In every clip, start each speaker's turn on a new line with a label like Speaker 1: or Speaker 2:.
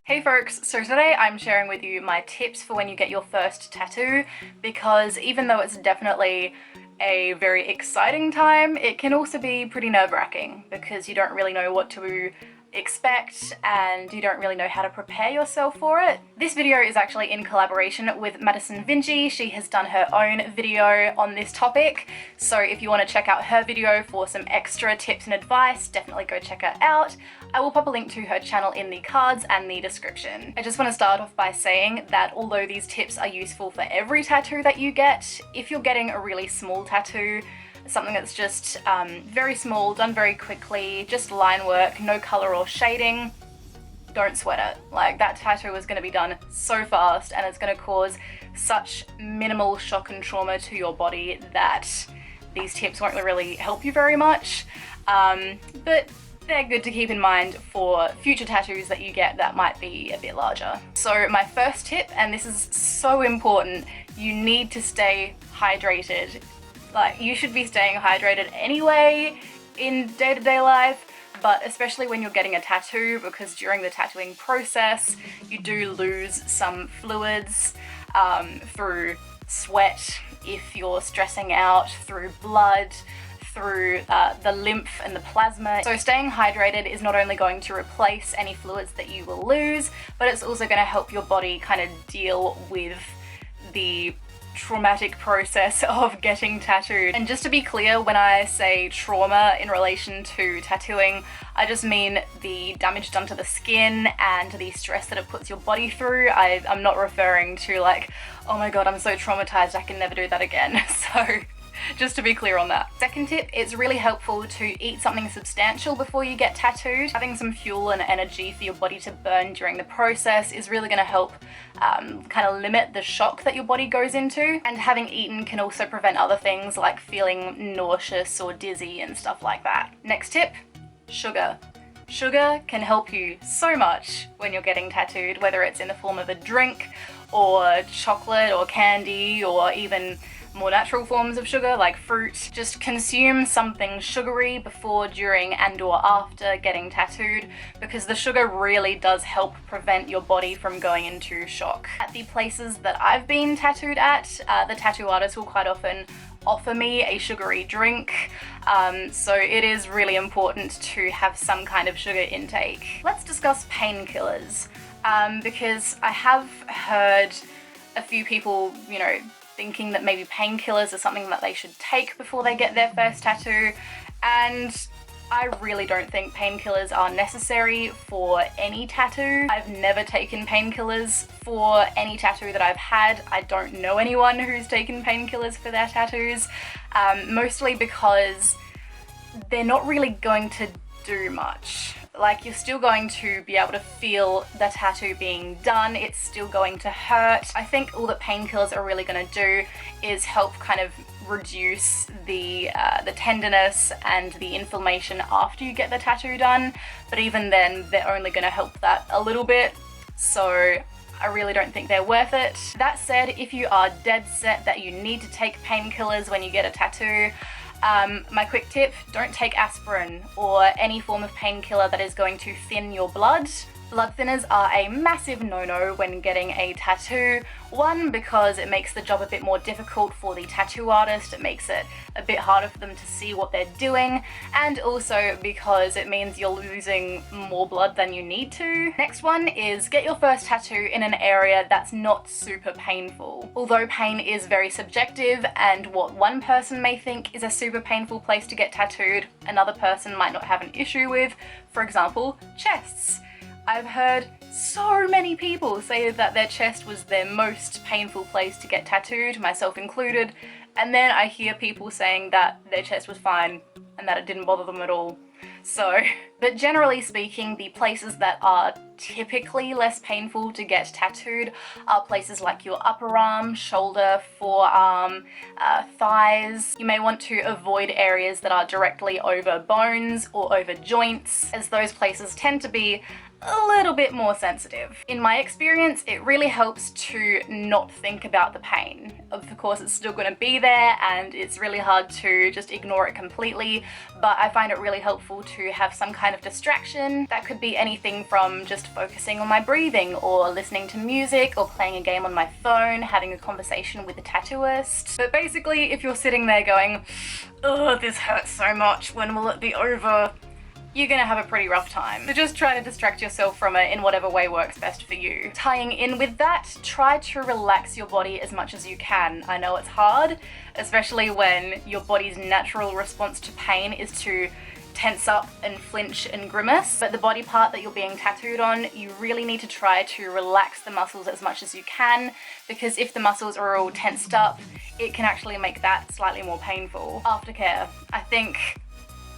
Speaker 1: Hey folks, so today I'm sharing with you my tips for when you get your first tattoo, because even though it's definitely a very exciting time, it can also be pretty nerve-wracking because you don't really know what to expect and you don't really know how to prepare yourself for it. This video is actually in collaboration with Madison. She has done her own video on this topic, so if you want to check out her video for some extra tips and advice, definitely go check her out. I will pop a link to her channel in the cards and the description. I just want to start off by saying that although these tips are useful for every tattoo that you get, if you're getting a really small tattoo, something that's just very small, done very quickly, just line work, no color or shading, don't sweat it. Like, that tattoo is going to be done so fast and it's going to cause such minimal shock and trauma to your body that these tips won't really help you very much. But they're good to keep in mind for future tattoos that you get that might be a bit larger. So my first tip, and this is so important, you need to stay hydrated. Like, you should be staying hydrated anyway in day-to-day life, but especially when you're getting a tattoo, because during the tattooing process you do lose some fluids through sweat, if you're stressing out, through blood, through the lymph and the plasma. So staying hydrated is not only going to replace any fluids that you will lose, but it's also going to help your body kind of deal with the traumatic process of getting tattooed. And just to be clear, when I say trauma in relation to tattooing, I just mean the damage done to the skin and the stress that it puts your body through. I'm not referring to like, oh my god, I'm so traumatized, I can never do that again. So just to be clear on that. Second tip, it's really helpful to eat something substantial before you get tattooed. Having some fuel and energy for your body to burn during the process is really going to help kind of limit the shock that your body goes into. And having eaten can also prevent other things like feeling nauseous or dizzy and stuff like that. Next tip, sugar. Sugar can help you so much when you're getting tattooed, whether it's in the form of a drink or chocolate or candy or even more natural forms of sugar like fruit. Just consume something sugary before, during and or after getting tattooed, because the sugar really does help prevent your body from going into shock. At the places that I've been tattooed at, the tattoo artist will quite often offer me a sugary drink, so it is really important to have some kind of sugar intake. Let's discuss painkillers, because I have heard a few people, you know, thinking that maybe painkillers are something that they should take before they get their first tattoo, and I really don't think painkillers are necessary for any tattoo. I've never taken painkillers for any tattoo that I've had. I don't know anyone who's taken painkillers for their tattoos, mostly because they're not really going to do much. Like, you're still going to be able to feel the tattoo being done, it's still going to hurt. I think all that painkillers are really going to do is help kind of reduce the tenderness and the inflammation after you get the tattoo done, but even then they're only going to help that a little bit, so I really don't think they're worth it. That said, if you are dead set that you need to take painkillers when you get a tattoo, my quick tip, don't take aspirin or any form of painkiller that is going to thin your blood. Blood thinners are a massive no-no when getting a tattoo. One, because it makes the job a bit more difficult for the tattoo artist, it makes it a bit harder for them to see what they're doing, and also because it means you're losing more blood than you need to. Next one is get your first tattoo in an area that's not super painful. Although pain is very subjective, and what one person may think is a super painful place to get tattooed, another person might not have an issue with. For example, chests. I've heard so many people say that their chest was their most painful place to get tattooed, myself included, and then I hear people saying that their chest was fine and that it didn't bother them at all. So, but generally speaking, the places that are typically less painful to get tattooed are places like your upper arm, shoulder, forearm, thighs. You may want to avoid areas that are directly over bones or over joints, as those places tend to be a little bit more sensitive. In my experience, it really helps to not think about the pain. Of course, it's still going to be there and it's really hard to just ignore it completely, but I find it really helpful to have some kind of distraction. That could be anything from just focusing on my breathing, or listening to music, or playing a game on my phone, having a conversation with the tattooist. But basically, if you're sitting there going, "Oh, this hurts so much, when will it be over?" you're gonna have a pretty rough time. So just try to distract yourself from it in whatever way works best for you. Tying in with that, try to relax your body as much as you can. I know it's hard, especially when your body's natural response to pain is to tense up and flinch and grimace, but the body part that you're being tattooed on, you really need to try to relax the muscles as much as you can, because if the muscles are all tensed up, it can actually make that slightly more painful. Aftercare. I think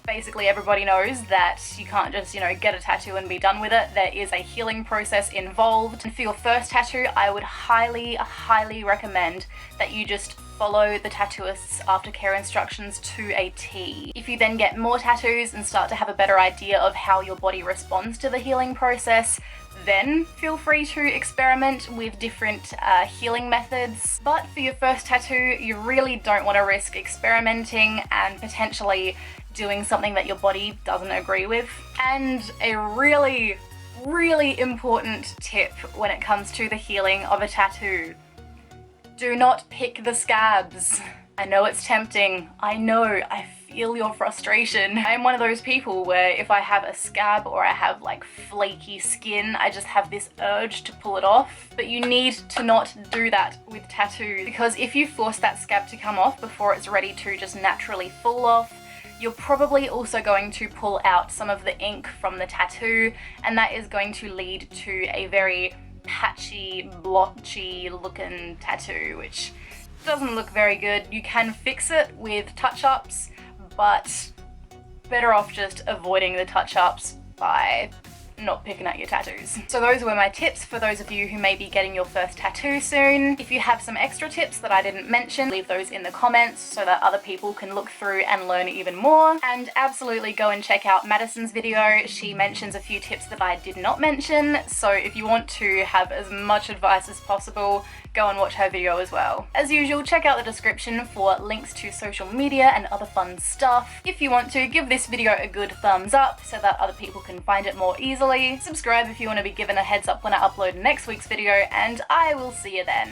Speaker 1: basically everybody knows that you can't just, get a tattoo and be done with it. There is a healing process involved. And for your first tattoo, I would highly, highly recommend that you just follow the tattooist's aftercare instructions to a T. If you then get more tattoos and start to have a better idea of how your body responds to the healing process, then feel free to experiment with different healing methods. But for your first tattoo, you really don't want to risk experimenting and potentially doing something that your body doesn't agree with. And a really, really important tip when it comes to the healing of a tattoo: do not pick the scabs. I know it's tempting. I know, I feel your frustration. I'm one of those people where if I have a scab or I have like flaky skin, I just have this urge to pull it off. But you need to not do that with tattoos, because if you force that scab to come off before it's ready to just naturally fall off, you're probably also going to pull out some of the ink from the tattoo, and that is going to lead to a very patchy, blotchy looking tattoo, which doesn't look very good. You can fix it with touch-ups, but better off just avoiding the touch-ups by not picking at your tattoos. So those were my tips for those of you who may be getting your first tattoo soon. If you have some extra tips that I didn't mention, leave those in the comments so that other people can look through and learn even more. And absolutely go and check out Madison's video. She mentions a few tips that I did not mention, so if you want to have as much advice as possible, go and watch her video as well. As usual, check out the description for links to social media and other fun stuff. If you want to, give this video a good thumbs up so that other people can find it more easily. Subscribe if you want to be given a heads up when I upload next week's video, and I will see you then.